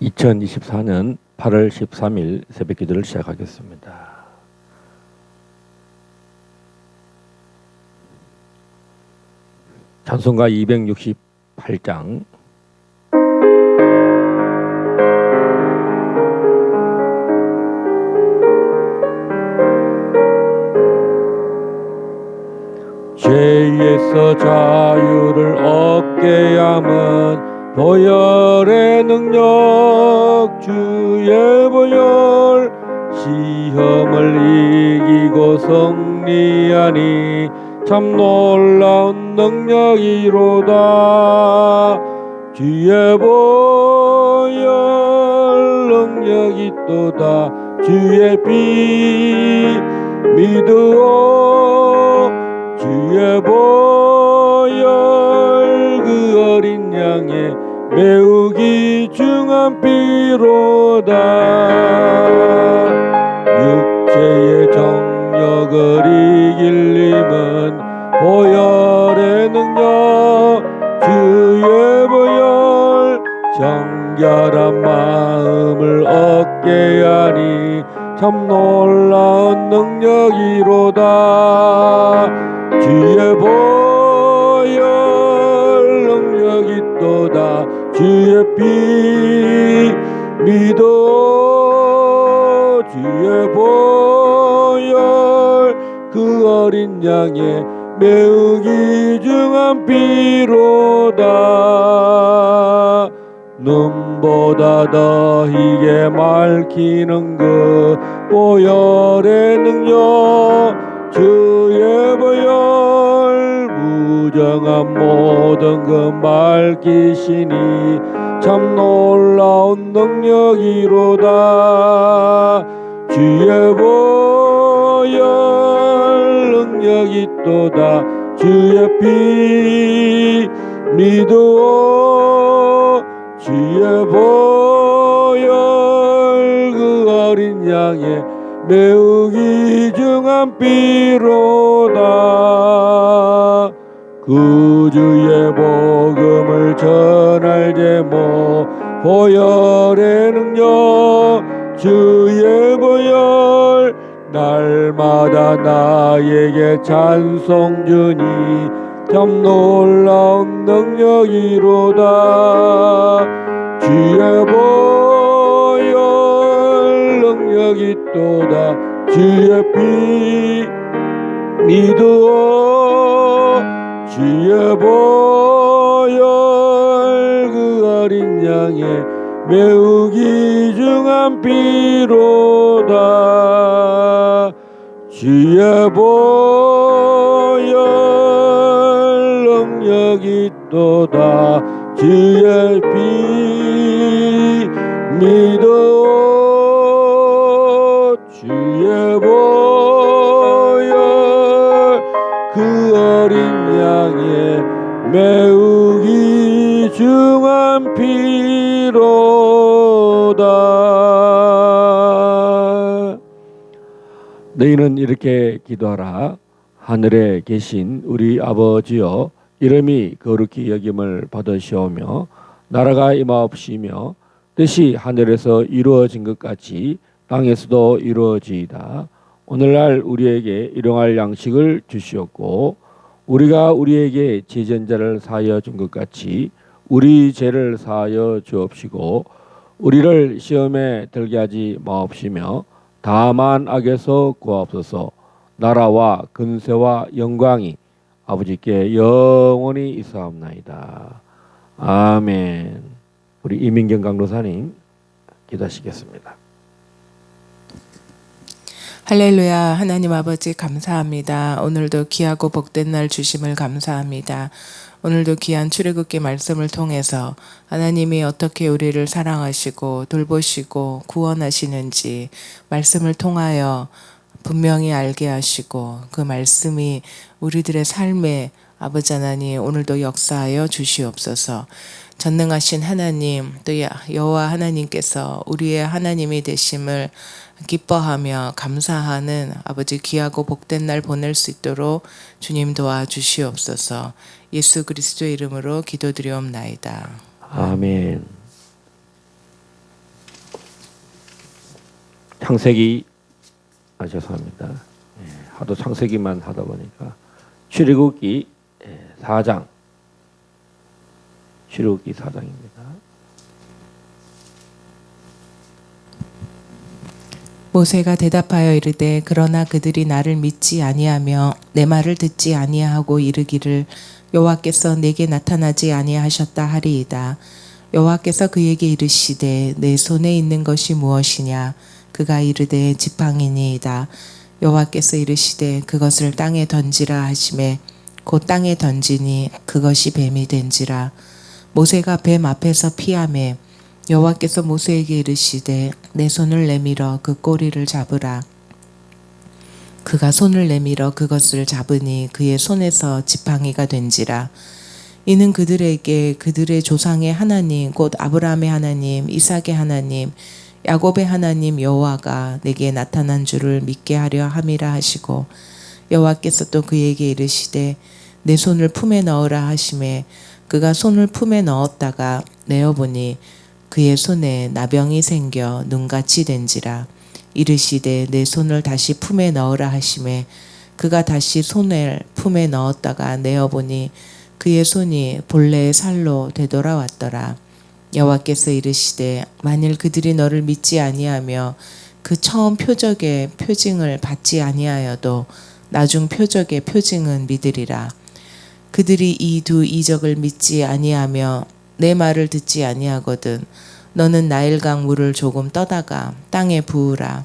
(2024년 8월 13일) 새벽기도를 시작하겠습니다. 찬송가 268장 죄에서 자유를 얻게 함은 보혈의 능력 주의 보혈 시험을 이기고 승리하니 참 놀라운 능력이로다. 주의 보혈 능력이 또다. 주의 피 믿으오. 주의 보혈 그 어린 양의 매우 귀중한 피로다. 육체의 정력을 이길 힘은 보혈의 능력 주의 보혈 정결한 마음을 얻게 하니 참 놀라운 능력이로다. 주의 보혈 능력이 또다. 주의 피 믿어. 주의 보혈 그 어린 양의 매우 귀중한 피로다. 눈보다 더 희게 밝히는 그 보혈의 능력 주의 보혈 무정한 모든 그 밝히시니 참 놀라운 능력이로다. 주의 보혈 능력이 또다. 주의 피 믿어. 주의 보혈 그 어린 양의 매우 귀중한 피로다. 구주의 복음을 전할 제목 보혈의 능력 주의 보혈 날마다 나에게 찬송 주니 참 놀라운 능력이로다. 주의 보혈 능력이 또다. 주의 피 믿어. 주의 보혈 그 어린 양의 매우 귀중한 피로다. 주의 보혈 능력이 또다. 주의 피 것이로다. 너희는 이렇게 기도하라. 하늘에 계신 우리 아버지여, 이름이 거룩히 여김을 받으시오며 나라가 임하옵시며 뜻이 하늘에서 이루어진 것 같이 땅에서도 이루어지이다. 오늘날 우리에게 일용할 양식을 주시옵고 우리가 우리에게 죄전자를 사하여 준 것 같이 우리 죄를 사하여 주옵시고 우리를 시험에 들게 하지 마옵시며 다만 악에서 구하옵소서. 나라와 근세와 영광이 아버지께 영원히 있사옵나이다. 아멘. 우리 이민경 강도사님 기도하시겠습니다. 할렐루야. 하나님 아버지 감사합니다. 오늘도 귀하고 복된 날 주심을 감사합니다. 오늘도 귀한 출애굽기 말씀을 통해서 하나님이 어떻게 우리를 사랑하시고 돌보시고 구원하시는지 말씀을 통하여 분명히 알게 하시고 그 말씀이 우리들의 삶에 아버지 하나님 오늘도 역사하여 주시옵소서. 전능하신 하나님 또 여호와 하나님께서 우리의 하나님이 되심을 기뻐하며 감사하는 아버지 귀하고 복된 날 보낼 수 있도록 주님 도와주시옵소서. 예수 그리스도의 이름으로 기도드리옵나이다. 아멘. 창세기 죄송합니다. 하도 창세기만 하다 보니까 출애굽기 4장 출애굽기 4장입니다. 모세가 대답하여 이르되 그러나 그들이 나를 믿지 아니하며 내 말을 듣지 아니하고 이르기를 여호와께서 내게 나타나지 아니하셨다 하리이다. 여호와께서 그에게 이르시되 내 손에 있는 것이 무엇이냐? 그가 이르되 지팡이니이다. 여호와께서 이르시되 그것을 땅에 던지라 하시매 곧 땅에 던지니 그것이 뱀이 된지라. 모세가 뱀 앞에서 피하매 여호와께서 모세에게 이르시되 내 손을 내밀어 그 꼬리를 잡으라. 그가 손을 내밀어 그것을 잡으니 그의 손에서 지팡이가 된지라. 이는 그들에게 그들의 조상의 하나님 곧 아브라함의 하나님 이삭의 하나님 야곱의 하나님 여호와가 내게 나타난 줄을 믿게 하려 함이라 하시고 여호와께서 또 그에게 이르시되 내 손을 품에 넣으라 하시매 그가 손을 품에 넣었다가 내어보니 그의 손에 나병이 생겨 눈같이 된지라. 이르시되 내 손을 다시 품에 넣으라 하시매 그가 다시 손을 품에 넣었다가 내어보니 그의 손이 본래의 살로 되돌아왔더라. 여호와께서 이르시되 만일 그들이 너를 믿지 아니하며 그 처음 표적의 표징을 받지 아니하여도 나중 표적의 표징은 믿으리라. 그들이 이 두 이적을 믿지 아니하며 내 말을 듣지 아니하거든 너는 나일강 물을 조금 떠다가 땅에 부으라.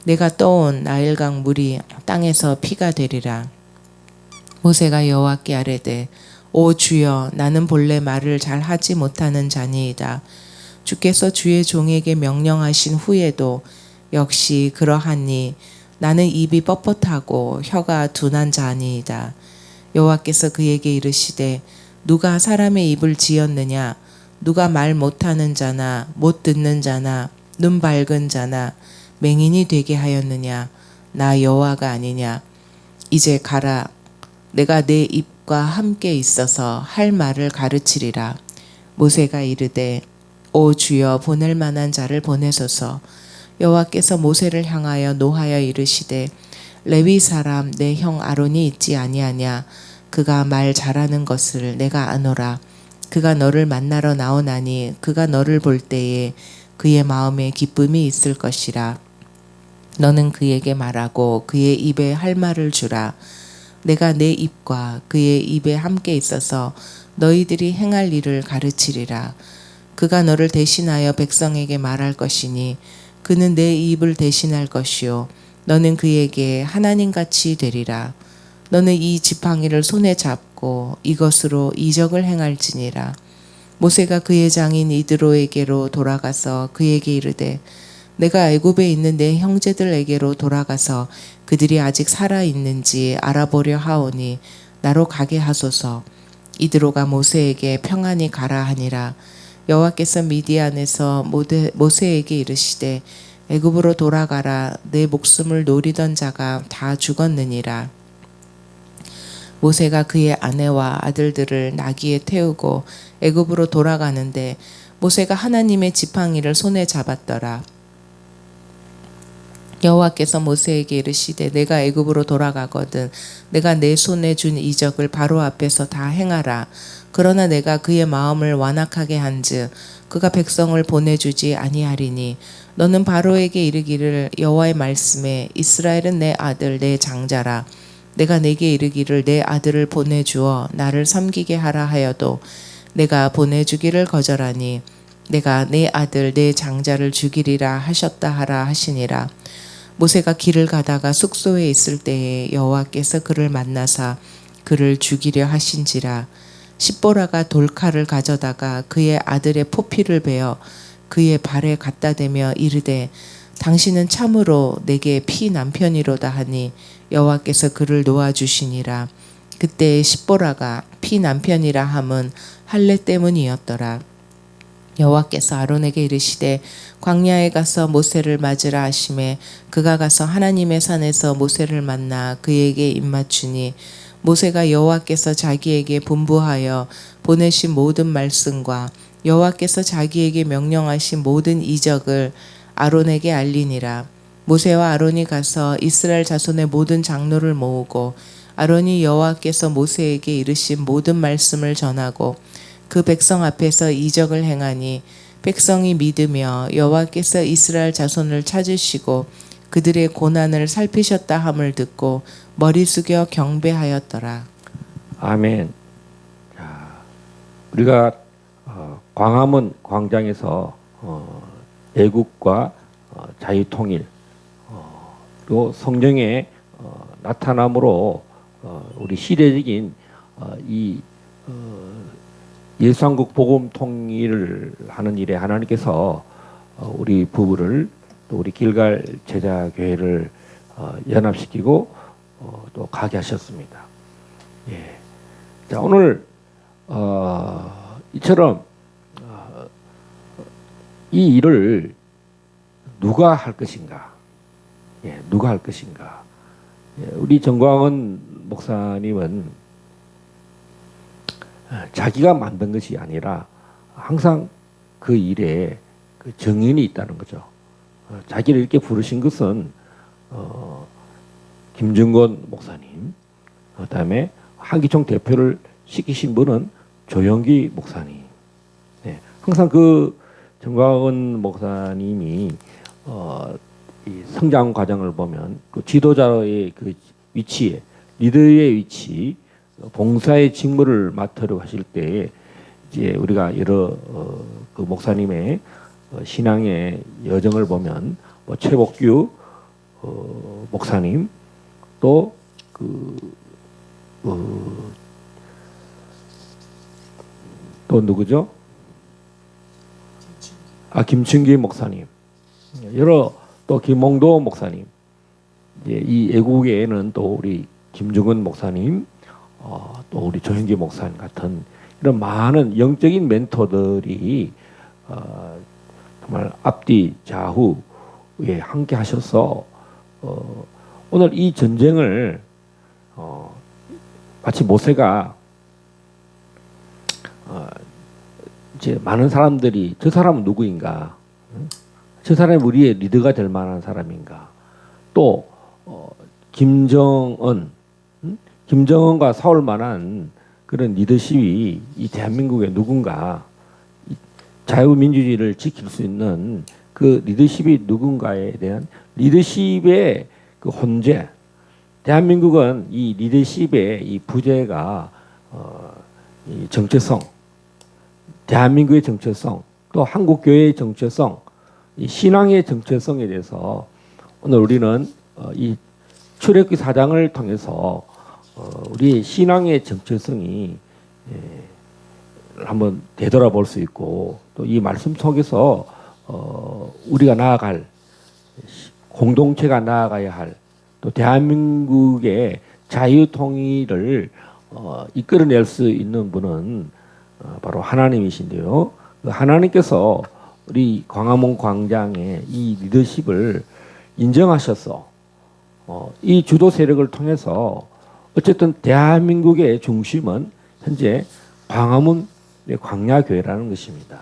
내가 떠온 나일강 물이 땅에서 피가 되리라. 모세가 여호와께 아뢰되 오 주여 나는 본래 말을 잘 하지 못하는 자니이다. 주께서 주의 종에게 명령하신 후에도 역시 그러하니 나는 입이 뻣뻣하고 혀가 둔한 자니이다. 여호와께서 그에게 이르시되 누가 사람의 입을 지었느냐? 누가 말 못하는 자나 못 듣는 자나 눈 밝은 자나 맹인이 되게 하였느냐? 나 여호와가 아니냐? 이제 가라. 내가 내 입과 함께 있어서 할 말을 가르치리라. 모세가 이르되 오 주여 보낼 만한 자를 보내소서. 여호와께서 모세를 향하여 노하여 이르시되 레위 사람 내 형 아론이 있지 아니하냐? 그가 말 잘하는 것을 내가 아노라. 그가 너를 만나러 나오나니 그가 너를 볼 때에 그의 마음에 기쁨이 있을 것이라. 너는 그에게 말하고 그의 입에 할 말을 주라. 내가 내 입과 그의 입에 함께 있어서 너희들이 행할 일을 가르치리라. 그가 너를 대신하여 백성에게 말할 것이니 그는 내 입을 대신할 것이요 너는 그에게 하나님같이 되리라. 너는 이 지팡이를 손에 잡고 이것으로 이적을 행할지니라. 모세가 그의 장인 이드로에게로 돌아가서 그에게 이르되 내가 애굽에 있는 내 형제들에게로 돌아가서 그들이 아직 살아 있는지 알아보려 하오니 나로 가게 하소서. 이드로가 모세에게 평안히 가라 하니라. 여호와께서 미디안에서 모세에게 이르시되 애굽으로 돌아가라. 내 목숨을 노리던 자가 다 죽었느니라. 모세가 그의 아내와 아들들을 나귀에 태우고 애굽으로 돌아가는데 모세가 하나님의 지팡이를 손에 잡았더라. 여호와께서 모세에게 이르시되 내가 애굽으로 돌아가거든 내가 내 손에 준 이적을 바로 앞에서 다 행하라. 그러나 내가 그의 마음을 완악하게 한즉 그가 백성을 보내주지 아니하리니 너는 바로에게 이르기를 여호와의 말씀에 이스라엘은 내 아들 내 장자라. 내가 내게 이르기를 내 아들을 보내주어 나를 섬기게 하라 하여도 내가 보내주기를 거절하니 내가 내 아들 내 장자를 죽이리라 하셨다 하라 하시니라. 모세가 길을 가다가 숙소에 있을 때에 여호와께서 그를 만나사 그를 죽이려 하신지라. 십보라가 돌칼을 가져다가 그의 아들의 포피를 베어 그의 발에 갖다 대며 이르되 당신은 참으로 내게 피 남편이로다 하니 여호와께서 그를 놓아주시니라. 그때 십보라가 피 남편이라 함은 할례 때문이었더라. 여호와께서 아론에게 이르시되 광야에 가서 모세를 맞으라 하시매 그가 가서 하나님의 산에서 모세를 만나 그에게 입맞추니 모세가 여호와께서 자기에게 분부하여 보내신 모든 말씀과 여호와께서 자기에게 명령하신 모든 이적을 아론에게 알리니라. 모세와 아론이 가서 이스라엘 자손의 모든 장로를 모으고 아론이 여호와께서 모세에게 이르신 모든 말씀을 전하고 그 백성 앞에서 이적을 행하니 백성이 믿으며 여호와께서 이스라엘 자손을 찾으시고 그들의 고난을 살피셨다 함을 듣고 머리 숙여 경배하였더라. 아멘. 자, 우리가 광화문 광장에서 애국과 자유통일 또 성령의 나타남으로 우리 시대적인 이 예수한국 복음 통일을 하는 일에 하나님께서 우리 부부를 또 우리 길갈 제자교회를 연합시키고 또 가게 하셨습니다. 예. 자, 오늘 이처럼 이 일을 누가 할 것인가? 예, 누가 할 것인가? 예, 우리 정광훈 목사님은 자기가 만든 것이 아니라 항상 그 일에 그 정인이 있다는 거죠. 자기를 이렇게 부르신 것은 김정건 목사님, 그다음에 한기총 대표를 시키신 분은 조영기 목사님. 네, 항상 그 정광훈 목사님이 이 성장 과정을 보면 그 지도자의 그 위치에 리더의 위치, 봉사의 직무를 맡으려고 하실 때 이제 우리가 여러 그 목사님의 신앙의 여정을 보면 뭐 최복규 목사님 또 또 누구죠? 김춘기 목사님, 여러 또 김홍도 목사님, 이제 이 애국에는 또 우리 김중근 목사님, 또 우리 조현기 목사님 같은 이런 많은 영적인 멘토들이 정말 앞뒤 좌우에 함께 하셔서 오늘 이 전쟁을 마치 모세가 이제 많은 사람들이 저 사람은 누구인가? 저 사람이 우리의 리더가 될 만한 사람인가? 또 김정은과 싸울 만한 그런 리더십이 이 대한민국에 누군가? 자유민주주의를 지킬 수 있는 그 리더십이 누군가에 대한 리더십의 그 혼재. 대한민국은 이 리더십의 이 부재가 이 정체성, 대한민국의 정체성, 또 한국교회의 정체성, 이 신앙의 정체성에 대해서 오늘 우리는 이 출애굽기 4장을 통해서 우리의 신앙의 정체성이 한번 되돌아볼 수 있고 또 이 말씀 속에서 우리가 나아갈 공동체가 나아가야 할 또 대한민국의 자유통일을 이끌어낼 수 있는 분은 바로 하나님이신데요. 하나님께서 우리 광화문 광장의 이 리더십을 인정하셔서 이 주도 세력을 통해서 어쨌든 대한민국의 중심은 현재 광화문 광야교회라는 것입니다.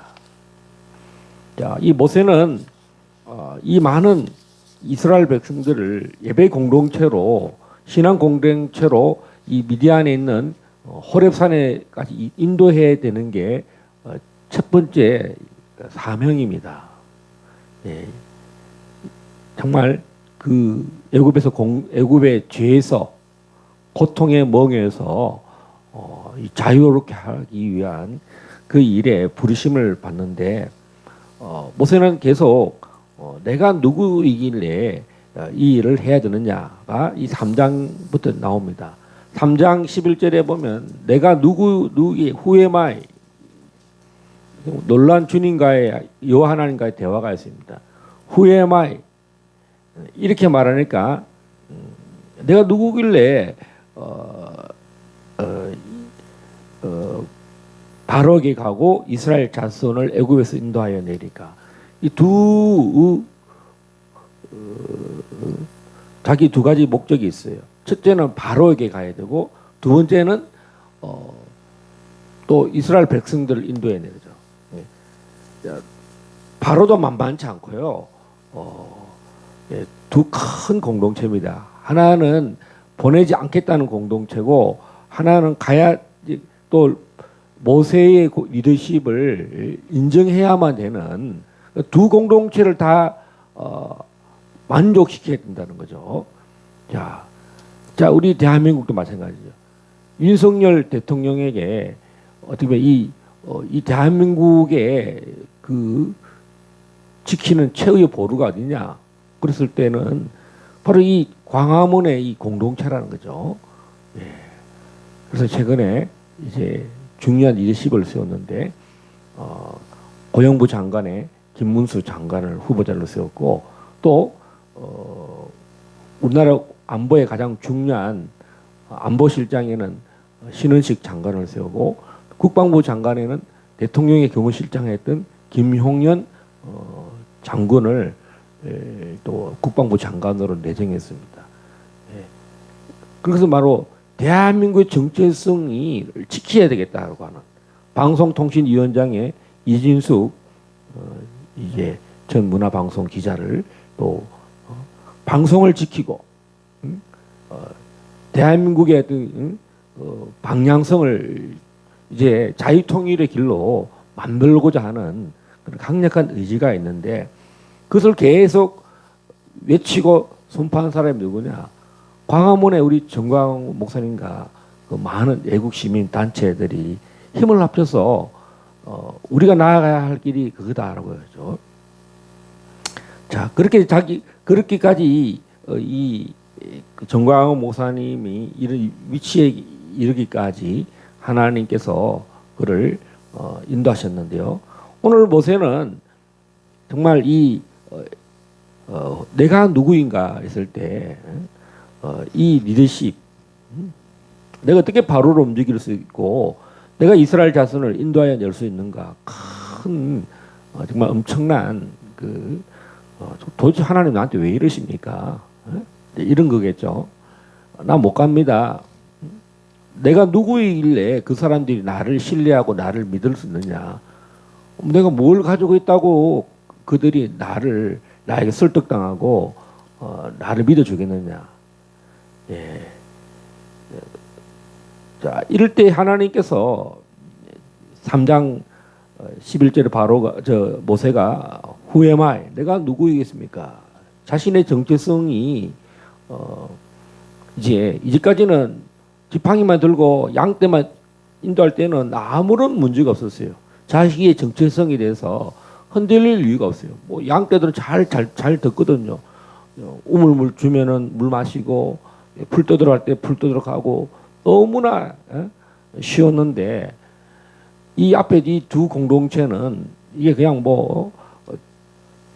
자, 이 모세는 이 많은 이스라엘 백성들을 예배 공동체로 신앙 공동체로 이 미디안에 있는 호렙산에까지 인도해야 되는 게 첫 번째 사명입니다. 예. 정말 그 애굽의 죄에서 고통의 멍에서 자유롭게 하기 위한 그 일에 부르심을 받는데 모세는 계속 내가 누구이길래 이 일을 해야 되느냐가 이 3장부터 나옵니다. 3장 11절에 보면 내가 누구의 후에마이 놀란 주님과의 여호와 하나님과의 대화가 있습니다. 후에마이 이렇게 말하니까 내가 누구길래 바로에게 가고 이스라엘 자손을 애굽에서 인도하여 내리까 이 자기 두 가지 목적이 있어요. 첫째는 바로에게 가야 되고 두 번째는 또 이스라엘 백성들을 인도해 내리죠. 바로도 만만치 않고요. 두 큰 공동체입니다. 하나는 보내지 않겠다는 공동체고 하나는 가야 또 모세의 리더십을 인정해야만 되는 두 공동체를 다 만족시켜야 된다는 거죠. 자, 우리 대한민국도 마찬가지죠. 윤석열 대통령에게 어떻게 보면 이 대한민국의 그 지키는 최후의 보루가 어디냐? 그랬을 때는 바로 이 광화문의 이 공동체라는 거죠. 예. 그래서 최근에 이제 중요한 리더십을 세웠는데 고용부 장관에 김문수 장관을 후보자로 세웠고 또 우리나라 안보에 가장 중요한 안보실장에는 신은식 장관을 세우고 국방부 장관에는 대통령의 경호실장을 했던 김용현 장군을 또 국방부 장관으로 내정했습니다. 그래서 바로 대한민국의 정체성이 지켜야 되겠다고 하는 방송통신위원장의 이진숙 이제 전 문화방송 기자를 또 방송을 지키고 대한민국의 방향성을 이제 자유통일의 길로 만들고자 하는 그런 강력한 의지가 있는데 그것을 계속 외치고 선포한 사람이 누구냐? 광화문에 우리 정광훈 목사님과 그 많은 애국 시민 단체들이 힘을 합쳐서 우리가 나아가야 할 길이 그거다라고 하죠. 자, 그렇게까지 이 정광훈 목사님이 이런 위치에 이르기까지 하나님께서 그를 인도하셨는데요. 오늘 모세는 정말 내가 누구인가 했을 때 이 리더십 내가 어떻게 바로를 움직일 수 있고 내가 이스라엘 자손을 인도하여 낼 수 있는가 큰 정말 엄청난 도대체 하나님 나한테 왜 이러십니까? 이런 거겠죠. 나 못 갑니다. 내가 누구이길래 그 사람들이 나를 신뢰하고 나를 믿을 수 있느냐? 내가 뭘 가지고 있다고 그들이 나에게 설득당하고 나를 믿어주겠느냐? 예. 자, 이럴 때 하나님께서 3장 11절에 모세가 후에마이 내가 누구이겠습니까? 자신의 정체성이 이제까지는 지팡이만 들고 양떼만 인도할 때는 아무런 문제가 없었어요. 자식의 정체성에 대해서 흔들릴 이유가 없어요. 뭐 양떼들은 잘 듣거든요. 우물물 주면은 물 마시고 풀 떠들어 갈 때 풀 떠들어 가고 너무나 쉬웠는데 이 앞에 이 두 공동체는 이게 그냥 뭐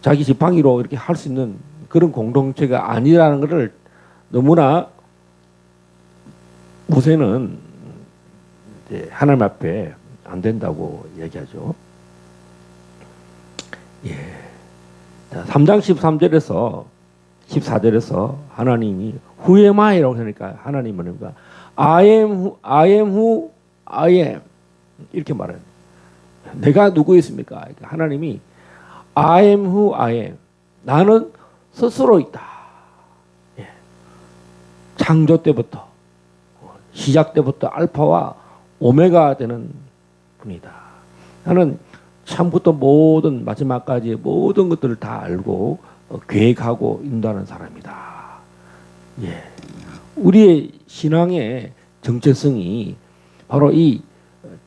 자기 지팡이로 이렇게 할 수 있는 그런 공동체가 아니라는 것을 너무나 모세는 이제 하나님 앞에 안 된다고 얘기하죠. 자, 3장 14절에서 하나님이 Who am I라고 하니까 하나님은 뭔가 I am who I am 이렇게 말해요. 내가 누구였습니까? 그러니까 하나님이 I am who I am. 나는 스스로 있다. 예. 창조 때부터 시작 때부터 알파와 오메가 되는 분이다. 나는 처음부터 모든 마지막까지 모든 것들을 다 알고 계획하고 인도하는 사람이다. 예. 우리의 신앙의 정체성이 바로 이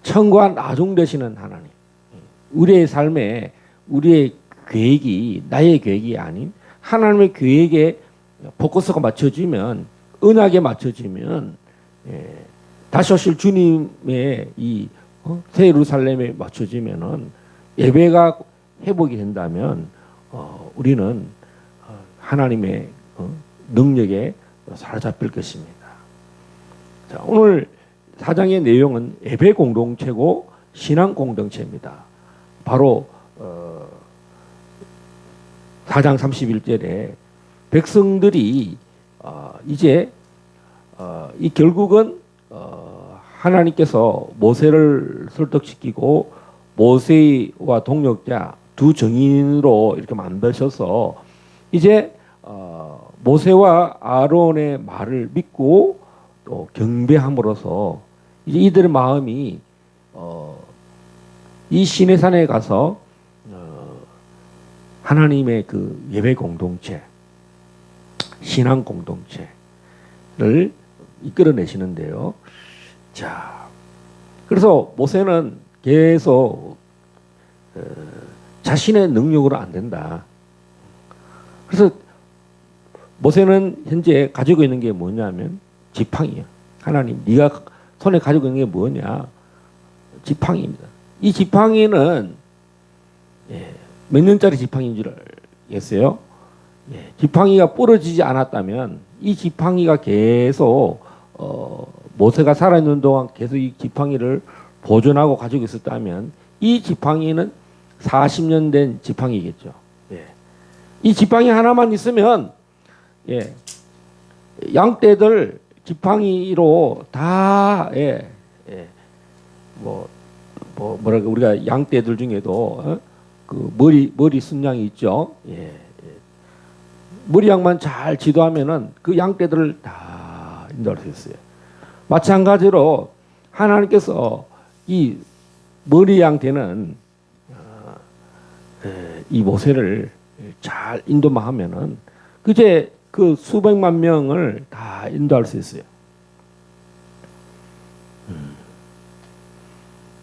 천과 나중 되시는 하나님. 우리의 삶에 우리의 계획이 나의 계획이 아닌 하나님의 계획에 포커스가 맞춰지면 언약에 맞춰지면 다시 오실 주님의 이 새 예루살렘에 맞춰지면은 예배가 회복이 된다면 우리는 하나님의 능력에 사로잡힐 것입니다. 자, 오늘 사장의 내용은 예배 공동체고 신앙 공동체입니다. 바로 4장 31절에 백성들이 이제 이 결국은 하나님께서 모세를 설득시키고 모세와 동력자 두 정인으로 이렇게 만드셔서 이제 모세와 아론의 말을 믿고 또 경배함으로써 이제 이들의 마음이 이 시내산에 가서 하나님의 그 예배 공동체, 신앙 공동체를 이끌어내시는데요. 자, 그래서 모세는 계속 자신의 능력으로 안 된다. 그래서 모세는 현재 가지고 있는 게 뭐냐면 지팡이야. 하나님, 네가 손에 가지고 있는 게 뭐냐? 지팡이입니다. 이 지팡이는 몇 년짜리 지팡이인 줄 알겠어요? 지팡이가 부러지지 않았다면 이 지팡이가 계속 모세가 살아있는 동안 계속 이 지팡이를 보존하고 가지고 있었다면 이 지팡이는 40년 된 지팡이겠죠. 이 지팡이 하나만 있으면 양떼들 지팡이로 다 뭐랄까 우리가 양떼들 중에도 그 머리 순양이 있죠. 머리양만 잘 지도하면은 그 양떼들을 다 인도할 수 있어요. 마찬가지로 하나님께서 이 머리양 되는 이 모세를 잘 인도만 하면은 그제 그 수백만 명을 다 인도할 수 있어요.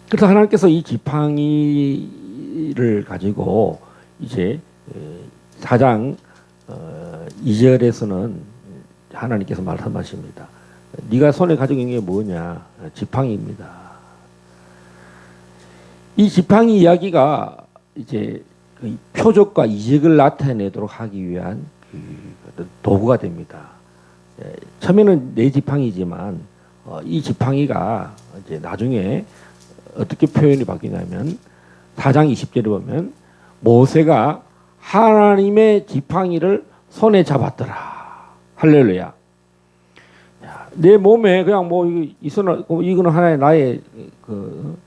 그래서 하나님께서 이 지팡이를 가지고 이제 4장 2절에서는 하나님께서 말씀하십니다. 네가 손에 가지고 있는 게 뭐냐? 지팡이입니다. 이 지팡이 이야기가 이제 표적과 이적을 나타내도록 하기 위한 도구가 됩니다. 처음에는 내 지팡이지만 이 지팡이가 이제 나중에 어떻게 표현이 바뀌냐면 4장 20절에 보면 모세가 하나님의 지팡이를 손에 잡았더라. 할렐루야. 내 몸에 그냥 뭐 이거는 하나의 나의 그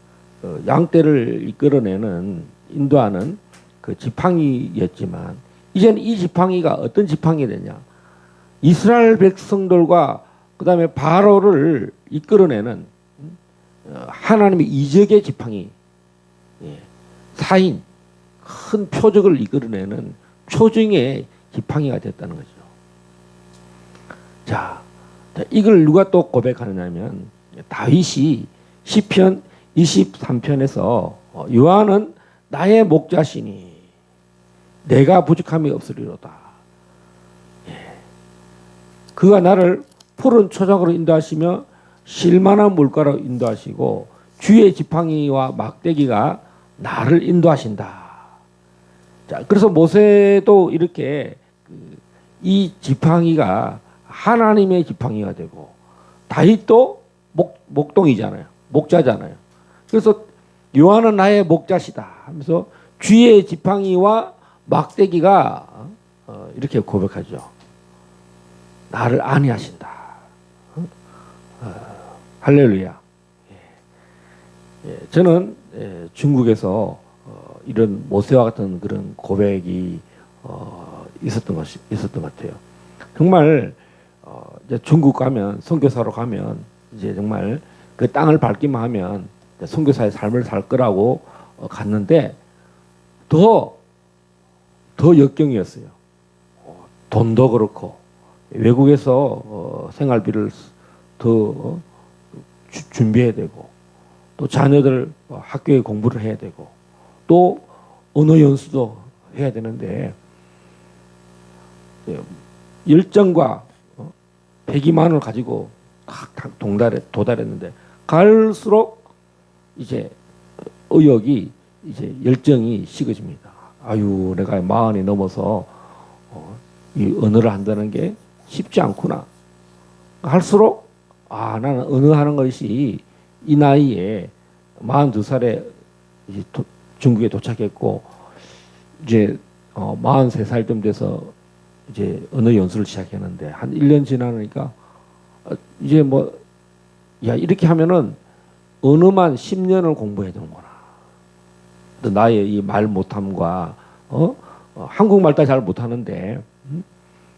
양떼를 이끌어내는 인도하는 그 지팡이였지만 이제는 이 지팡이가 어떤 지팡이가 되냐? 이스라엘 백성들과 그다음에 바로를 이끌어내는 하나님의 이적의 지팡이, 사인 큰 표적을 이끌어내는 표징의 지팡이가 됐다는 거죠. 자, 이걸 누가 또 고백하느냐면 다윗이 시편 23편에서 여호와는 나의 목자시니 내가 부족함이 없으리로다. 그가 나를 푸른 초장으로 인도하시며 실만한 물가로 인도하시고 주의 지팡이와 막대기가 나를 인도하신다. 자, 그래서 모세도 이렇게 이 지팡이가 하나님의 지팡이가 되고 다윗도 목동이잖아요. 목자잖아요. 그래서 여호와는 나의 목자시다 하면서 주의 지팡이와 막대기가 이렇게 고백하죠. 나를 안위하신다. 할렐루야. 저는 중국에서 이런 모세와 같은 그런 고백이 있었던 것 같아요. 정말 이제 중국 가면 선교사로 가면 이제 정말 그 땅을 밟기만 하면 선교사의 삶을 살 거라고 갔는데 더 역경이었어요. 돈도 그렇고 외국에서 생활비를 더 준비해야 되고 또 자녀들 학교에 공부를 해야 되고 또 언어 연수도 해야 되는데 열정과 배기만을 가지고 도달했는데 갈수록 이제 의욕이 이제 열정이 식어집니다. 아유, 내가 40이 넘어서 이 언어를 한다는 게 쉽지 않구나. 할수록 나는 언어하는 것이 이 나이에 42살에 이제 중국에 도착했고 이제 43살쯤 돼서 이제 언어 연수를 시작했는데 한 1년 지나니까 이제 이렇게 하면은 언어만 10년을 공부해야 되는구나. 나의 이 말 못함과 한국말도 잘 못하는데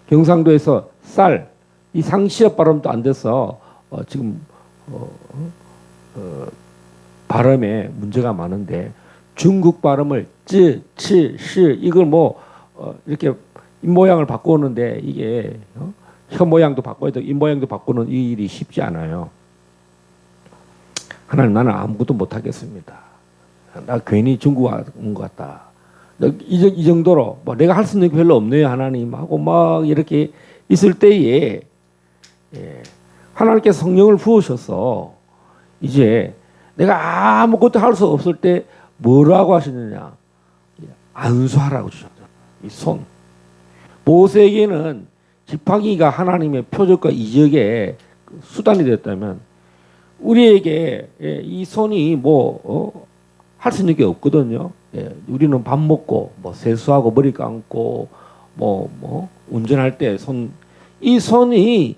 경상도에서 쌀 이 상시업 발음도 안 돼서 지금 발음에 문제가 많은데 중국 발음을 쯔, 치, 시 이걸 이렇게 입 모양을 바꾸는데 이게 혀 모양도 바꿔야 되고 입 모양도 바꾸는 이 일이 쉽지 않아요. 하나님, 나는 아무것도 못하겠습니다. 나 괜히 중국 온 것 같다. 이 정도로 내가 할 수 있는 게 별로 없네요. 하나님 하고 막 이렇게 있을 때에 하나님께서 성령을 부으셔서 이제 내가 아무것도 할 수 없을 때 뭐라고 하시느냐, 안수하라고 주셨죠. 이 손. 모세에게는 지팡이가 하나님의 표적과 이적의 수단이 됐다면 우리에게 이 손이 할 수 있는 게 없거든요. 우리는 밥 먹고 세수하고 머리 감고 운전할 때 이 손이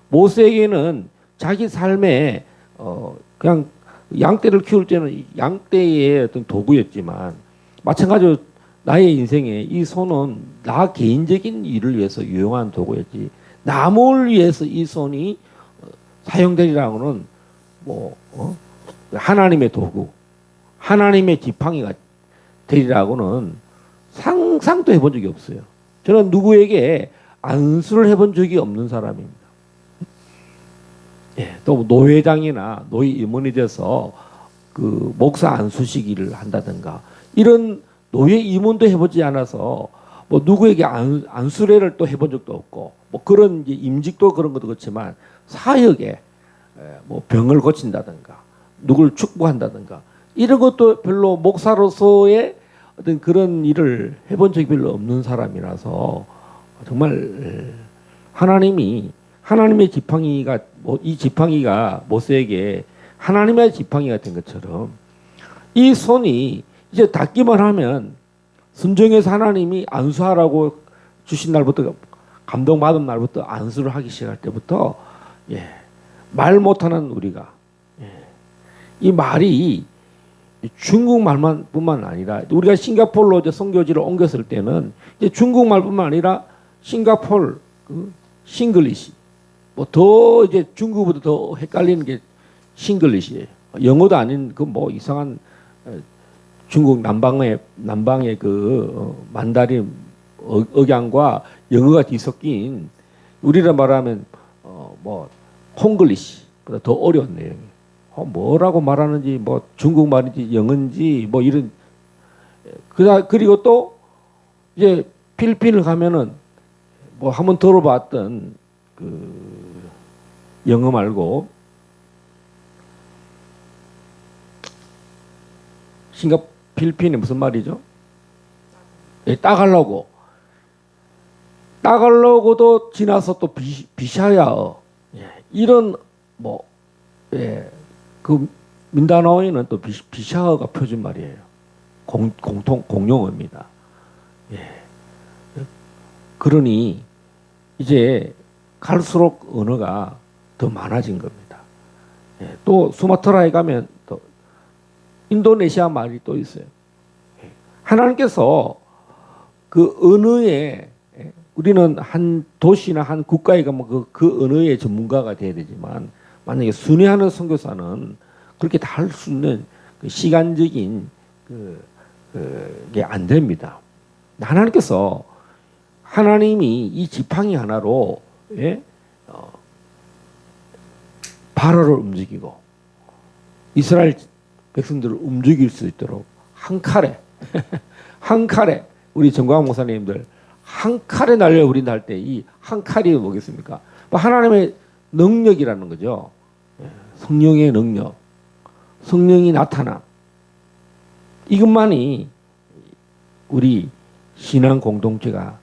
모세에게는 자기 삶에 그냥 양떼를 키울 때는 양떼의 어떤 도구였지만 마찬가지로 나의 인생에 이 손은 나 개인적인 일을 위해서 유용한 도구였지 남을 위해서 이 손이 사용되리라고는 하나님의 도구, 하나님의 지팡이가 되리라고는 상상도 해본 적이 없어요. 저는 누구에게 안수를 해본 적이 없는 사람입니다. 또 노회장이나 노회 임원이 돼서 그 목사 안수시기를 한다든가 이런 노회 임원도 해보지 않아서 누구에게 안수례를 또 해본 적도 없고 그런 이제 임직도 그런 것도 그렇지만 사역에 병을 고친다든가 누구를 축복한다든가 이런 것도 별로 목사로서의 어떤 그런 일을 해본 적이 별로 없는 사람이라서 정말 하나님의 지팡이가 이 지팡이가 모세에게 하나님의 지팡이가 된 것처럼 이 손이 이제 닿기만 하면 순종해서 하나님이 안수하라고 주신 날부터 감동받은 날부터 안수를 하기 시작할 때부터 말 못하는 우리가 이 말이 중국말만 뿐만 아니라 우리가 싱가포르로 이제 선교지를 옮겼을 때는 이제 중국말뿐만 아니라 싱가포르 싱글리시 더 이제 중국보다 더 헷갈리는 게 싱글리시예요. 영어도 아닌 이상한 중국 남방의 그 만다린 억양과 영어가 뒤섞인 우리로 말하면 콩글리시보다 더 어려운 내용이에요. 뭐라고 말하는지 중국말인지 영어인지 이런 그리고 또 이제 필리핀을 가면은 한번 들어봤던 그 영어 말고 필리핀이 무슨 말이죠? 따갈로고도 지나서 또 비샤야어 이런 그 민다나오에는 또 비샤어가 표준말이에요. 공용어입니다. 그러니 이제 갈수록 언어가 더 많아진 겁니다. 또 수마트라에 가면 또 인도네시아 말이 또 있어요. 하나님께서 그 언어에, 우리는 한 도시나 한 국가에 가면 그 언어의 전문가가 돼야 되지만, 만약에 순회하는 선교사는 그렇게 다 할 수 있는 그 시간적인 게 안 됩니다. 하나님께서, 하나님이 이 지팡이 하나로 바로를 움직이고 이스라엘 백성들을 움직일 수 있도록 한 칼에 한 칼에, 우리 정광 목사님들 한 칼에 날려버린다 할 때 이 한 칼이 뭐겠습니까? 하나님의 능력이라는 거죠. 성령의 능력, 성령이 나타남, 이것만이 우리 신앙 공동체가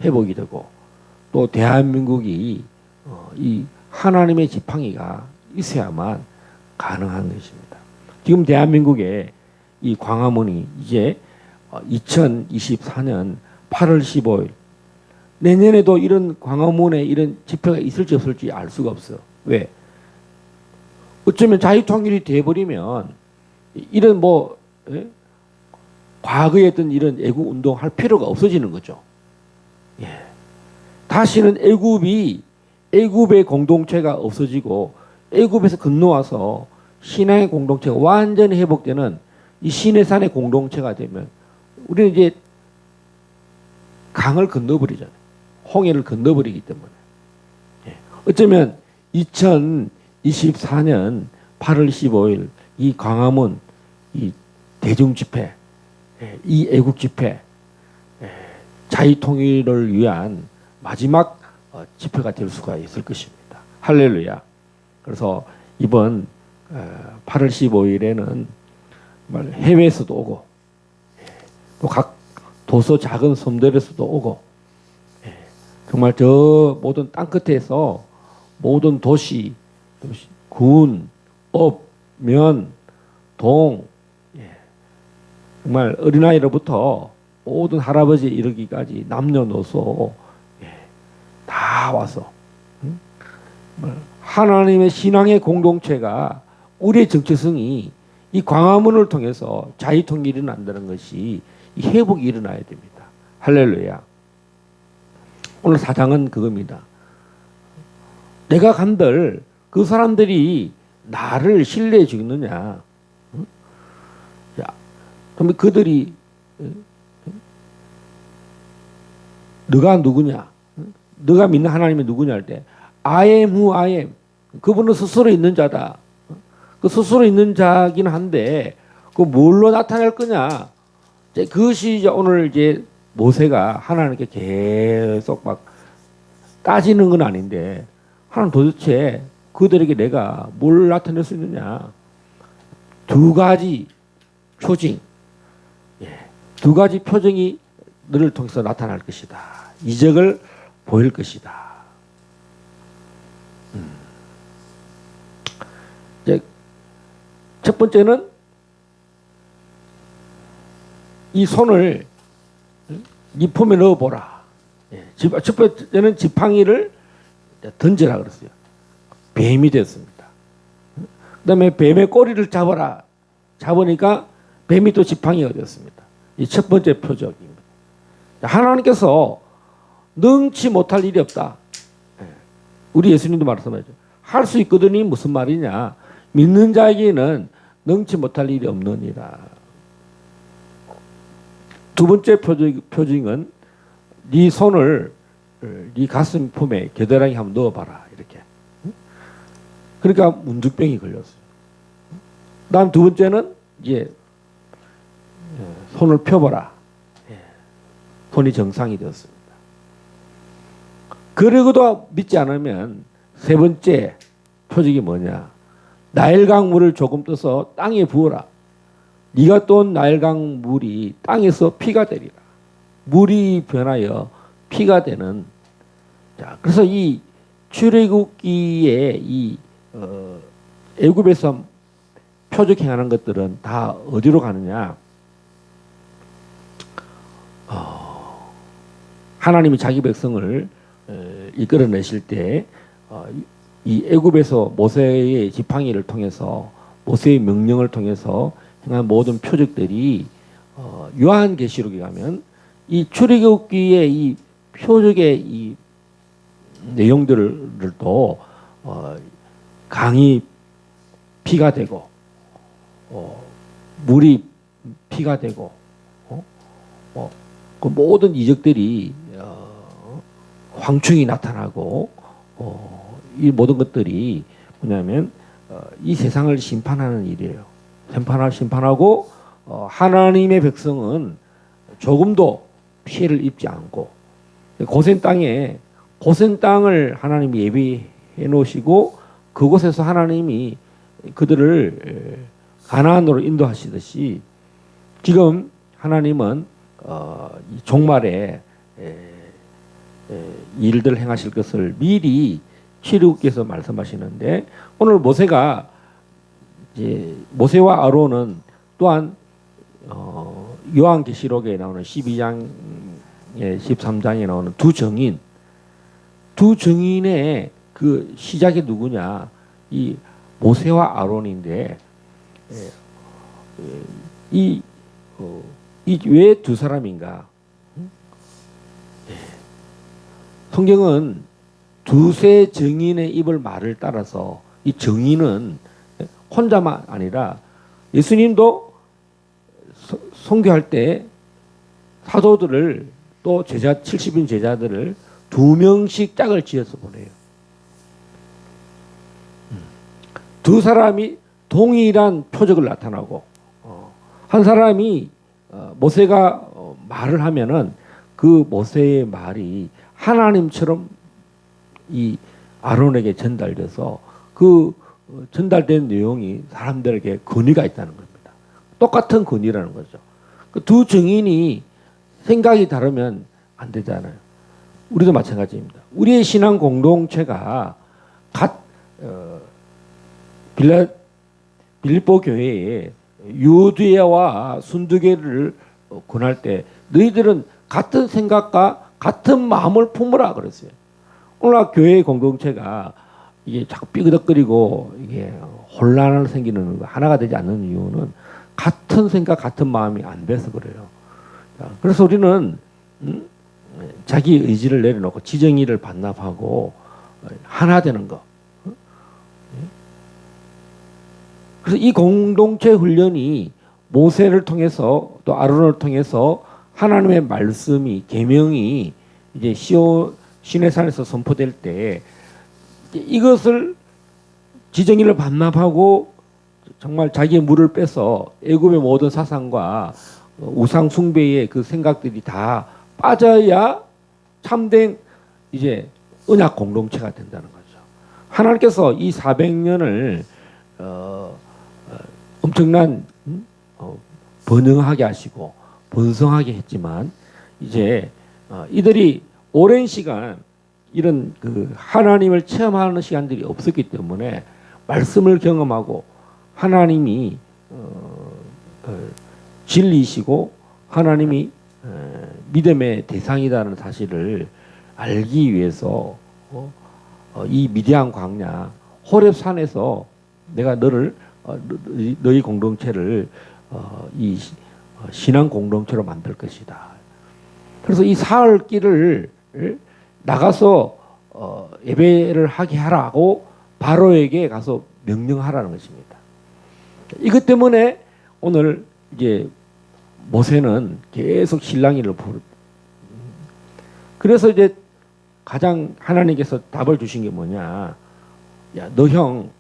회복이 되고, 또 대한민국이 이 하나님의 지팡이가 있어야만 가능한 것입니다. 지금 대한민국에 이 광화문이 이제 2024년 8월 15일, 내년에도 이런 광화문에 이런 집회가 있을지 없을지 알 수가 없어. 왜? 어쩌면 자유통일이 돼버리면 이런 과거에 했던 이런 애국 운동 할 필요가 없어지는 거죠. 다시는 애국의 공동체가 없어지고, 애국에서 건너와서 신앙의 공동체가 완전히 회복되는 이 시내산의 공동체가 되면, 우리는 이제 강을 건너버리잖아요. 홍해를 건너버리기 때문에. 어쩌면 2024년 8월 15일 이 광화문 이 대중 집회, 이 애국 집회, 자유통일을 위한 마지막 집회가 될 수가 있을 것입니다. 할렐루야. 그래서 이번 8월 15일에는 해외에서도 오고, 또 각 도서 작은 섬들에서도 오고, 정말 저 모든 땅끝에서 모든 도시, 군, 업, 면, 동, 정말 어린아이로부터 모든 할아버지에 이르기까지 남녀노소 다 와서 하나님의 신앙의 공동체가, 우리의 정체성이 이 광화문을 통해서 자유통일이 일어난다는 것이 이 회복이 일어나야 됩니다. 할렐루야. 오늘 사장은 그겁니다. 내가 간들 그 사람들이 나를 신뢰해 주겠느냐? 그러면 그들이 너가 누구냐? 너가 믿는 하나님이 누구냐 할 때 I am who I am. 그분은 스스로 있는 자다. 그 스스로 있는 자긴 한데 그 뭘로 나타날 거냐? 그것이 이제 오늘 이제 모세가 하나님께 계속 막 따지는 건 아닌데, 하나님 도대체 그들에게 내가 뭘 나타낼 수 있느냐? 두 가지 표징, 두 가지 표정이 너를 통해서 나타날 것이다. 이적을 보일 것이다. 이제 첫 번째는 이 손을 네 품에 넣어보라. 첫 번째는 지팡이를 던지라 그랬어요. 뱀이 됐습니다. 그 다음에 뱀의 꼬리를 잡아라. 잡으니까 뱀이 또 지팡이가 되었습니다. 이 첫 번째 표적입니다. 하나님께서 능치 못할 일이 없다. 우리 예수님도 말씀하죠. 할 수 있거든이 무슨 말이냐. 믿는 자에게는 능치 못할 일이 없느니라. 두 번째 표징은 네 손을 네 가슴 품에 겨드랑이 한번 넣어봐라. 이렇게. 그러니까 문득병이 걸렸어요. 다음 두 번째는 이제 손을 펴봐라. 손이 정상이 되었습니다. 그러고도 믿지 않으면 세 번째 표적이 뭐냐. 나일강 물을 조금 떠서 땅에 부어라. 네가 떤 나일강 물이 땅에서 피가 되리라. 물이 변하여 피가 되는. 자, 그래서 이 출애굽기에 이 애굽에서 표적 행하는 것들은 다 어디로 가느냐? 하나님이 자기 백성을 이끌어내실 때 이 애굽에서 모세의 지팡이를 통해서 모세의 명령을 통해서 행한 모든 표적들이 요한계시록에 가면 이 출애굽기의 이 표적의 이 내용들을 또 강이 피가 되고 물이 피가 되고 그 모든 이적들이 황충이 나타나고 이 모든 것들이 뭐냐면 이 세상을 심판하는 일이에요. 심판하고 하나님의 백성은 조금도 피해를 입지 않고 고센 땅을 하나님이 예비해 놓으시고 그곳에서 하나님이 그들을 가나안으로 인도하시듯이 지금 하나님은 이 종말에 일들 행하실 것을 미리 출애굽기에서 말씀하시는데 오늘 모세와 아론은 또한 요한계시록에 나오는 12장에 13장에 나오는 두 증인의 그 시작이 누구냐? 이 모세와 아론인데 이 왜 두 사람인가? 성경은 두세 증인의 입을 말을 따라서 이 증인은 혼자만 아니라 예수님도 선교할 때 사도들을 또 70인 제자들을 2명씩 짝을 지어서 보내요. 두 사람이 동일한 표적을 나타나고 한 사람이 모세가 말을 하면은 그 모세의 말이 하나님처럼 이 아론에게 전달돼서 그 전달된 내용이 사람들에게 권위가 있다는 겁니다. 똑같은 권위라는 거죠. 그 두 증인이 생각이 다르면 안 되잖아요. 우리도 마찬가지입니다. 우리의 신앙 공동체가 빌립보 교회에 유대와 순두개를 권할 때 너희들은 같은 생각과 같은 마음을 품으라 그랬어요. 오늘 교회 공동체가 이게 자꾸 삐그덕거리고 이게 혼란을 생기는 하나가 되지 않는 이유는 같은 생각, 같은 마음이 안 돼서 그래요. 그래서 우리는 자기 의지를 내려놓고 지정의를 반납하고 하나 되는 거. 그래서 이 공동체 훈련이 모세를 통해서 또 아론을 통해서 하나님의 말씀이 계명이 이제 시내산에서 선포될 때 이것을 지정의를 반납하고 정말 자기의 물을 빼서 애굽의 모든 사상과 우상 숭배의 그 생각들이 다 빠져야 참된 이제 언약 공동체가 된다는 거죠. 하나님께서 이 400년을 엄청난 번영하게 하시고 번성하게 했지만 이제 이들이 오랜 시간 이런 그 하나님을 체험하는 시간들이 없었기 때문에 말씀을 경험하고 하나님이 진리이시고 하나님이 믿음의 대상이라는 사실을 알기 위해서 이 미디안 광야 호렙산에서 내가 너희 공동체를 이 신앙 공동체로 만들 것이다. 그래서 이 사흘 길을 나가서 예배를 하게 하라고 바로에게 가서 명령하라는 것입니다. 이것 때문에 오늘 이제 모세는 계속 실랑이를 부르. 그래서 이제 가장 하나님께서 답을 주신 게 뭐냐? 야, 너 형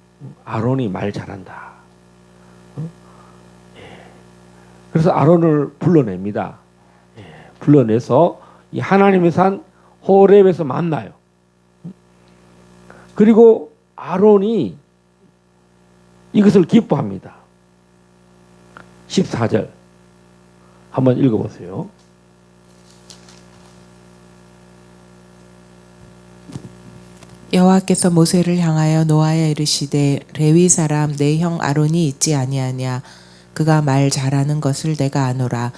아론이 말 잘한다. 그래서 아론을 불러냅니다. 불러내서 이 하나님의 산 호렙에서 만나요. 그리고 아론이 이것을 기뻐합니다. 14절 한번 읽어보세요. 여호와께서 모세를 향하여 노하여 이르시되 레위 사람 내 형 아론이 있지 아니하냐 그가 말 잘하는 것을 내가 아노라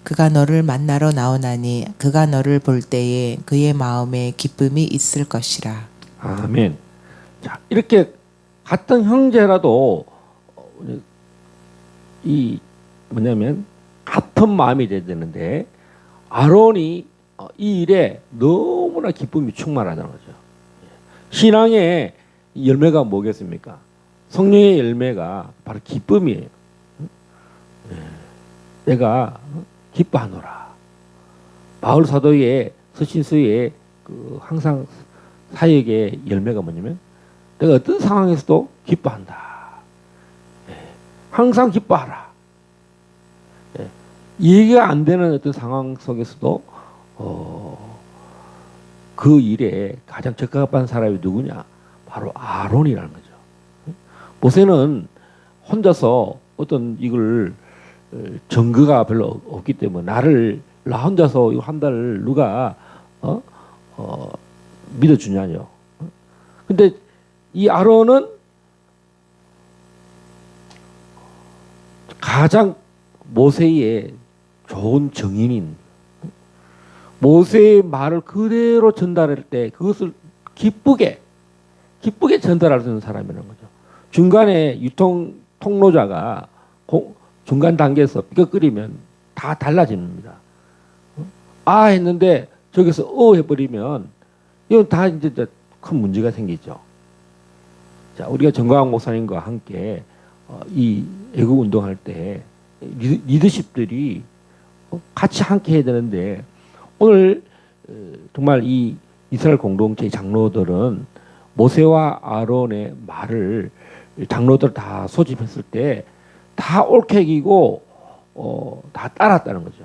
그가 너를 만나러 나오나니 그가 너를 볼 때에 그의 마음에 기쁨이 있을 것이라. 아멘. 자, 이렇게 같은 형제라도 이 뭐냐면 같은 마음이 돼야 되는데 아론이 이 일에 너무나 기쁨이 충만하다는 거죠. 신앙의 열매가 뭐겠습니까? 성령의 열매가 바로 기쁨이에요. 내가 기뻐하노라. 바울 사도의 서신서의 그 항상 사역의 열매가 뭐냐면 내가 어떤 상황에서도 기뻐한다. 항상 기뻐하라. 이해가 안 되는 어떤 상황 속에서도 그 일에 가장 적합한 사람이 누구냐? 바로 아론이라는 거죠. 모세는 혼자서 어떤 이걸 증거가 별로 없기 때문에 나 혼자서 이거 한다를 누가 믿어주냐요. 근데 이 아론은 가장 모세의 좋은 증인인 모세의 말을 그대로 전달할 때 그것을 기쁘게 전달할 수 있는 사람이라는 거죠. 중간에 통로자가 중간 단계에서 삐걱거리면 다 달라집니다. 아 했는데 저기서 해버리면 이건 다 이제 큰 문제가 생기죠. 자, 우리가 정광학 목사님과 함께 이 애국 운동할 때 리더십들이 같이 함께 해야 되는데 오늘 정말 이 이스라엘 공동체의 장로들은 모세와 아론의 말을 장로들 다 소집했을 때 다 옳게 여기고 다 따랐다는 거죠.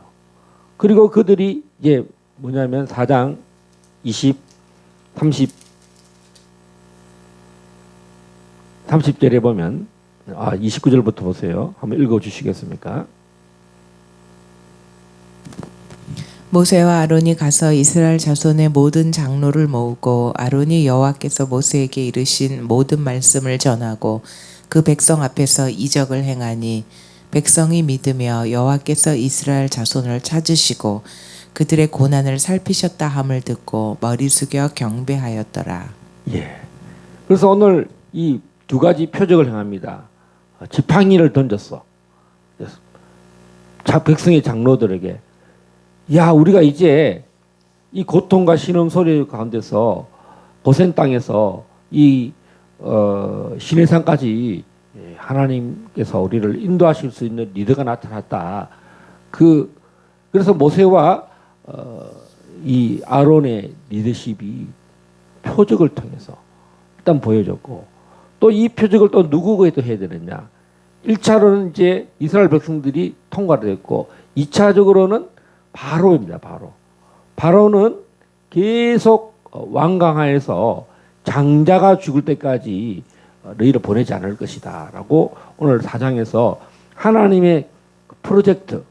그리고 그들이 이제 뭐냐면 4장 30절에 보면 29절부터 보세요. 한번 읽어 주시겠습니까? 모세와 아론이 가서 이스라엘 자손의 모든 장로를 모으고 아론이 여호와께서 모세에게 이르신 모든 말씀을 전하고 그 백성 앞에서 이적을 행하니 백성이 믿으며 여호와께서 이스라엘 자손을 찾으시고 그들의 고난을 살피셨다 함을 듣고 머리 숙여 경배하였더라. 예. 그래서 오늘 이 두 가지 표적을 행합니다. 지팡이를 던졌어. 백성의 장로들에게 야 우리가 이제 이 고통과 신음 소리 가운데서 고센 땅에서 이 시내산까지 하나님께서 우리를 인도하실 수 있는 리더가 나타났다. 그래서 모세와 이 아론의 리더십이 표적을 통해서 일단 보여줬고 또 이 표적을 또 누구에게 또 해야 되느냐? 1차로는 이제 이스라엘 백성들이 통과를 했고 2차적으로는 바로입니다. 바로는 계속 완강하에서 장자가 죽을 때까지 너희를 보내지 않을 것이다 라고 오늘 4장에서 하나님의 프로젝트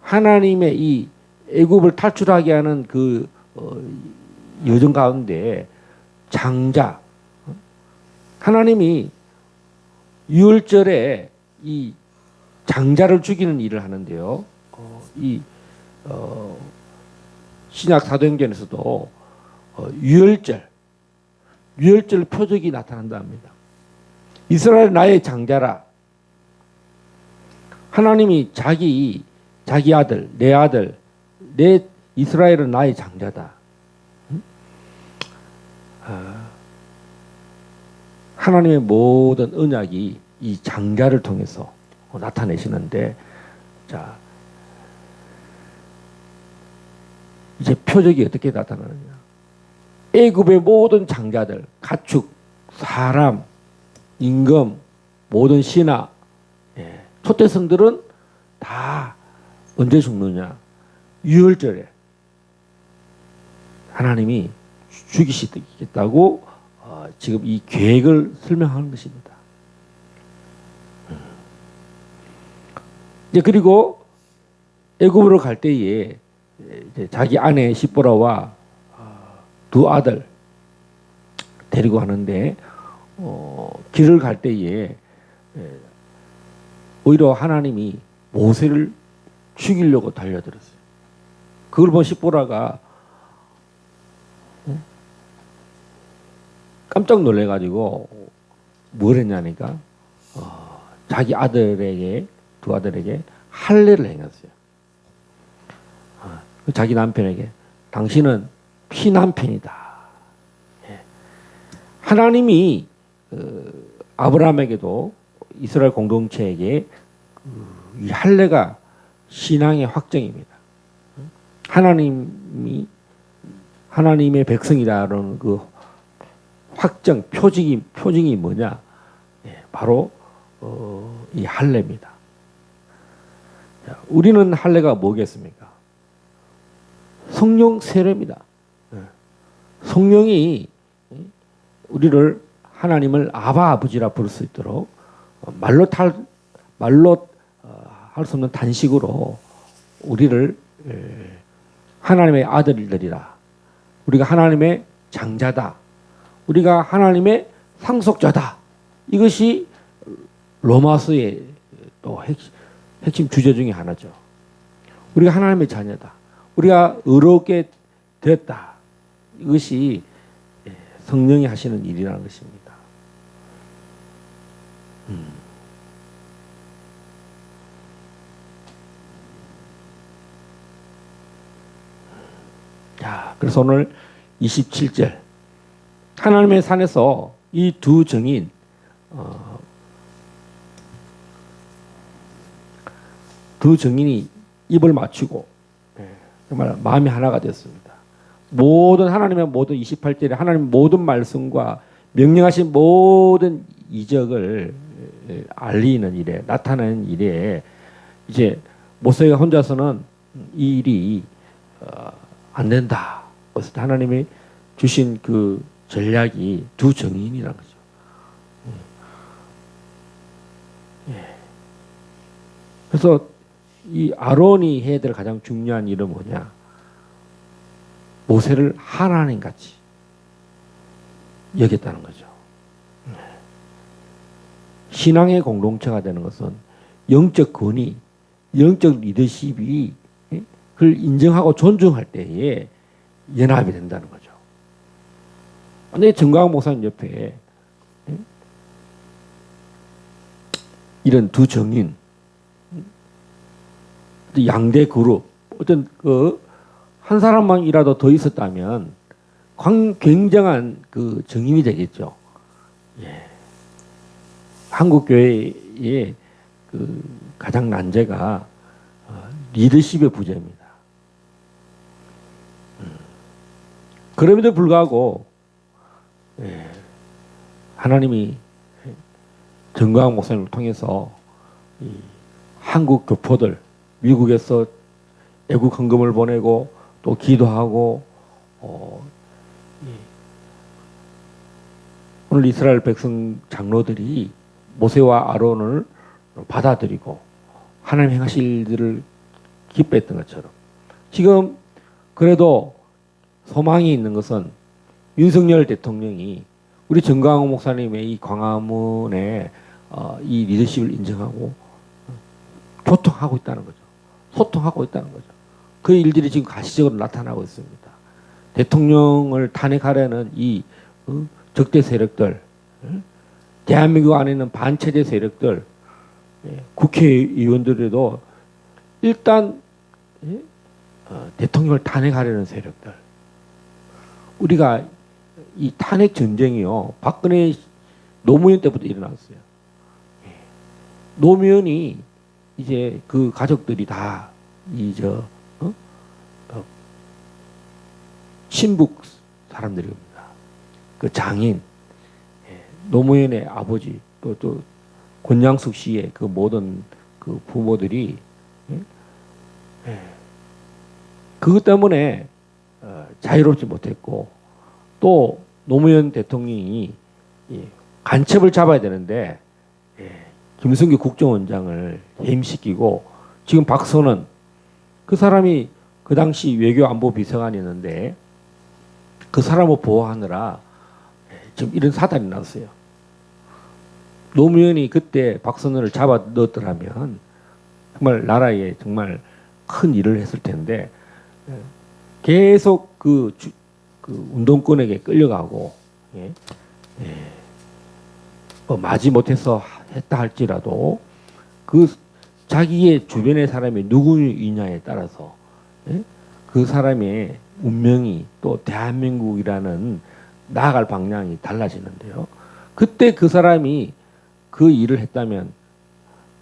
하나님의 이 애굽을 탈출하게 하는 그 여정 가운데 장자 하나님이 유월절에 이 장자를 죽이는 일을 하는데요. 신약 사도행전에서도 유월절 표적이 나타난다 합니다. 이스라엘 나의 장자라. 하나님이 자기 아들, 내 이스라엘은 나의 장자다. 하나님의 모든 언약이 이 장자를 통해서 나타내시는데, 자, 이제 표적이 어떻게 나타나느냐? 애굽의 모든 장자들, 가축, 사람, 임금, 모든 신하, 초대성들은 다 언제 죽느냐? 유월절에 하나님이 죽이시겠다고 지금 이 계획을 설명하는 것입니다. 이제 그리고 애굽으로 갈 때에 이제 자기 아내 시보라와 두 아들 데리고 가는데 길을 갈 때에 오히려 하나님이 모세를 죽이려고 달려들었어요. 그걸 본 십보라가 깜짝 놀래가지고 뭘 했냐니까 자기 아들에게 두 아들에게 할례를 행했어요. 자기 남편에게 당신은 피남편이다. 예. 하나님이 아브라함에게도 이스라엘 공동체에게 이 할례가 신앙의 확정입니다. 하나님의 백성이다라는 그 확정 표징이 뭐냐? 예, 바로 이 할례입니다. 자, 우리는 할례가 뭐겠습니까? 성령 세례입니다. 예. 성령이 우리를 하나님을 아바 아버지라 부를 수 있도록 말로 할 수 없는 단식으로 우리를 하나님의 아들들이라, 우리가 하나님의 장자다, 우리가 하나님의 상속자다. 이것이 로마서의 또 핵심 주제 중에 하나죠. 우리가 하나님의 자녀다, 우리가 의롭게 되었다. 이것이 성령이 하시는 일이라는 것입니다. 자, 그래서 오늘 27절 하나님의 산에서 이 두 증인 두 증인이 입을 맞추고 정말 마음이 하나가 됐습니다. 하나님의 모든 28절에 하나님 모든 말씀과 명령하신 모든 이적을 알리는 일에, 나타내는 일에 이제 모세가 혼자서는 이 일이 안 된다. 그래서 하나님이 주신 그 전략이 두 증인이라는 거죠. 그래서 이 아론이 해야 될 가장 중요한 일은 뭐냐? 모세를 하나님같이 여겼다는 거죠. 신앙의 공동체가 되는 것은 영적 권위, 영적 리더십이 그걸 인정하고 존중할 때에 연합이 된다는 거죠. 근데 정광훈 목사님 옆에 이런 두 정인, 양대 그룹, 어떤 한 사람만이라도 더 있었다면 굉장한 그 정인이 되겠죠. 예. 한국 교회의 그 가장 난제가 리더십의 부재입니다. 그럼에도 불구하고 하나님이 정광훈 목사님을 통해서 이 한국 교포들, 미국에서 애국 헌금을 보내고 또 기도하고 오늘 이스라엘 백성 장로들이 모세와 아론을 받아들이고 하나님 행하실 일들을 기뻐했던 것처럼 지금 그래도 소망이 있는 것은 윤석열 대통령이 우리 정광훈 목사님의 이 광화문에 이 리더십을 인정하고 교통하고 있다는 거죠. 소통하고 있다는 거죠. 그 일들이 지금 가시적으로 나타나고 있습니다. 대통령을 탄핵하려는 이 적대 세력들, 대한민국 안에 있는 반체제 세력들, 국회의원들에도 일단 대통령을 탄핵하려는 세력들, 우리가 이 탄핵 전쟁이요, 박근혜 노무현 때부터 일어났어요. 노무현이 이제 그 가족들이 다 친북 사람들입니다. 그 장인, 노무현의 아버지, 또 권양숙 씨의 그 모든 그 부모들이 그것 때문에 자유롭지 못했고, 또 노무현 대통령이 간첩을 잡아야 되는데 김승규 국정원장을 해임시키고, 지금 박선원 그 사람이 그 당시 외교안보 비서관이었는데 그 사람을 보호하느라 지금 이런 사단이 났어요. 노무현이 그때 박선원을 잡아 넣었더라면 정말 나라에 정말 큰 일을 했을 텐데 계속 그 운동권에게 끌려가고 예, 뭐 마지 못해서 했다 할지라도 그 자기의 주변의 사람이 누구이냐에 따라서 예, 그 사람의 운명이 또 대한민국이라는 나아갈 방향이 달라지는데요. 그때 그 사람이 그 일을 했다면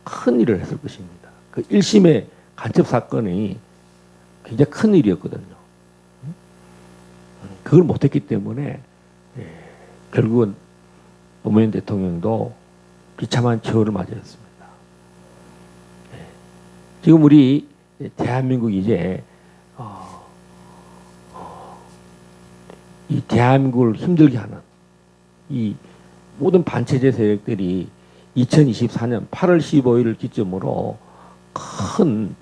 큰 일을 했을 것입니다. 그 1심의 간첩 사건이 굉장히 큰 일이었거든요. 그걸 못했기 때문에 결국은 노무현 대통령도 비참한 처우를 맞이했습니다. 지금 우리 대한민국이 이제 이 대한민국을 힘들게 하는 이 모든 반체제 세력들이 2024년 8월 15일을 기점으로 큰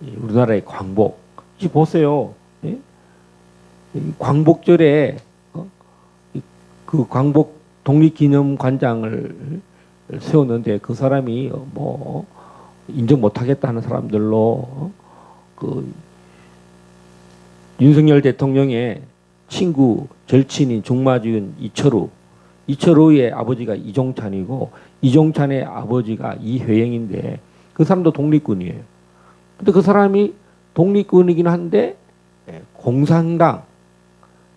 우리나라의 광복, 지금 보세요. 예? 광복절에 그 광복 독립기념관장을 세웠는데 그 사람이 뭐 인정 못하겠다는 사람들로 그 윤석열 대통령의 친구 절친인 중마지원 이철우의 아버지가 이종찬이고 이종찬의 아버지가 이회영인데 그 사람도 독립군이에요. 근데 그 사람이 독립군이긴 한데 공산당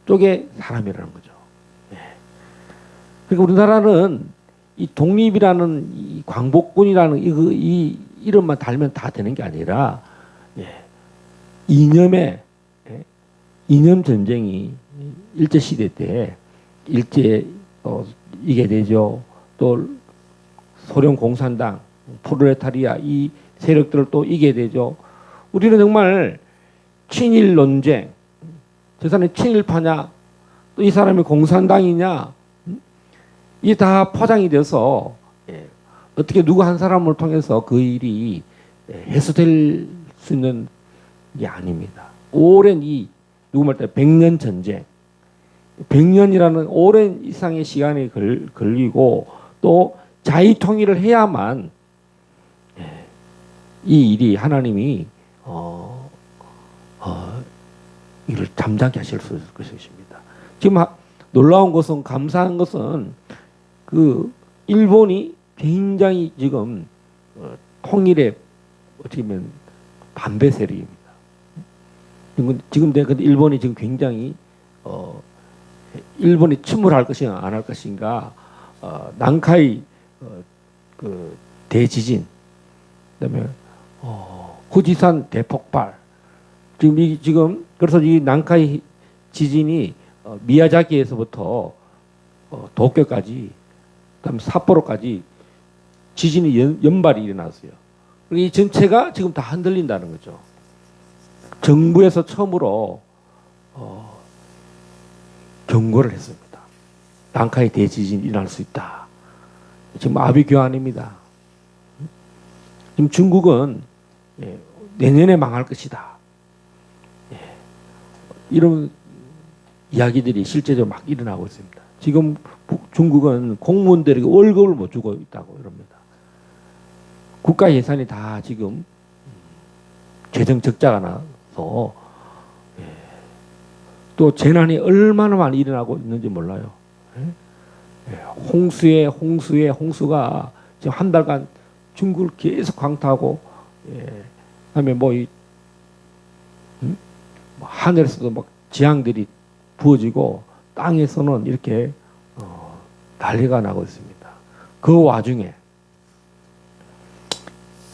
쪽의 사람이라는 거죠. 그러니까 우리나라는 이 독립이라는 이 광복군이라는 이 이름만 달면 다 되는 게 아니라 이념의 이념 전쟁이 일제 시대 때 일제 이게 되죠. 또 소련 공산당, 프롤레타리아 이 세력들을 또 이게 되죠. 우리는 정말 친일 논쟁, 저 사람이 친일파냐, 또 이 사람이 공산당이냐, 이게 다 포장이 돼서 어떻게 누구 한 사람을 통해서 그 일이 해소될 수 있는 게 아닙니다. 오랜 누구 말 때 100년 전쟁, 100년이라는 오랜 이상의 시간이 걸리고 또 자유통일을 해야만 이 일이 하나님이 이를 잠잠케 하실 수 있을 것입니다. 지금 놀라운 것은 감사한 것은 그 일본이 굉장히 지금 통일의 어떻게 보면 반대 세력입니다. 지금 내가 일본이 지금 굉장히 일본이 침몰할 것인가 안 할 것인가 난카이 그 대지진 그다음에 후지산 대폭발 지금 그래서 이 난카이 지진이 미야자키에서부터 도쿄까지 그다음 삿포로까지 지진이 연발이 일어났어요. 이 전체가 지금 다 흔들린다는 거죠. 정부에서 처음으로 경고를 했습니다. 난카이 대지진이 일어날 수 있다. 지금 아비 교환입니다. 지금 중국은 내년에 망할 것이다. 이런 이야기들이 실제적으로 막 일어나고 있습니다. 지금 중국은 공무원들에게 월급을 못 주고 있다고 이럽니다. 국가 예산이 다 지금 재정 적자가 나서 또 재난이 얼마나 많이 일어나고 있는지 몰라요. 홍수가 지금 한 달간 중국을 계속 강타하고 그다음에 하늘에서도 막 지향들이 부어지고 땅에서는 이렇게 난리가 나고 있습니다. 그 와중에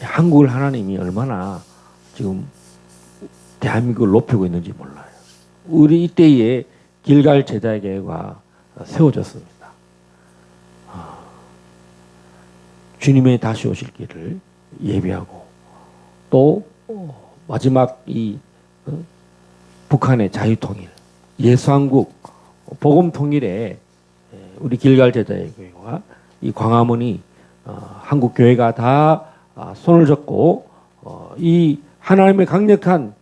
한국을 하나님이 얼마나 지금 대한민국을 높이고 있는지 몰라요. 우리 이때에 길갈 제자계가 세워졌습니다. 주님의 다시 오실 길을 예비하고 또 마지막 북한의 자유통일, 예수한국 복음통일에 우리 길갈 제자교회와 이 광화문이 한국 교회가 다 손을 잡고 이 하나님의 강력한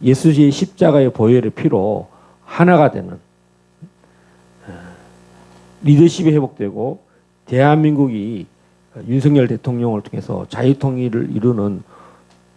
예수의 십자가의 보혈의 피로 하나가 되는 리더십이 회복되고 대한민국이 윤석열 대통령을 통해서 자유통일을 이루는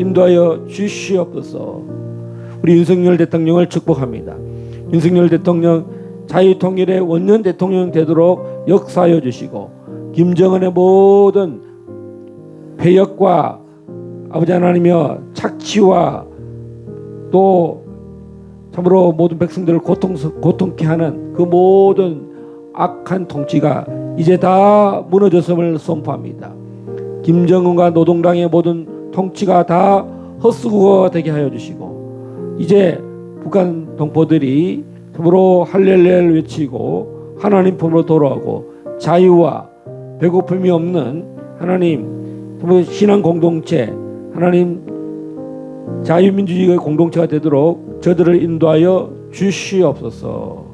인도하여 주시옵소서. 우리 윤석열 대통령을 축복합니다. 윤석열 대통령 자유통일의 원년 대통령 되도록 역사하여 주시고 김정은의 모든 패역과 아버지 하나님이여 착취와 또 참으로 모든 백성들을 고통케 하는 그 모든 악한 통치가 이제 다 무너졌음을 선포합니다. 김정은과 노동당의 모든 통치가 다 헛수고가 되게 하여 주시고 이제 북한 동포들이 참으로 할렐루야를 외치고 하나님 품으로 돌아오고 자유와 배고픔이 없는 하나님 참으로 신앙 공동체 하나님 자유민주주의의 공동체가 되도록 저들을 인도하여 주시옵소서.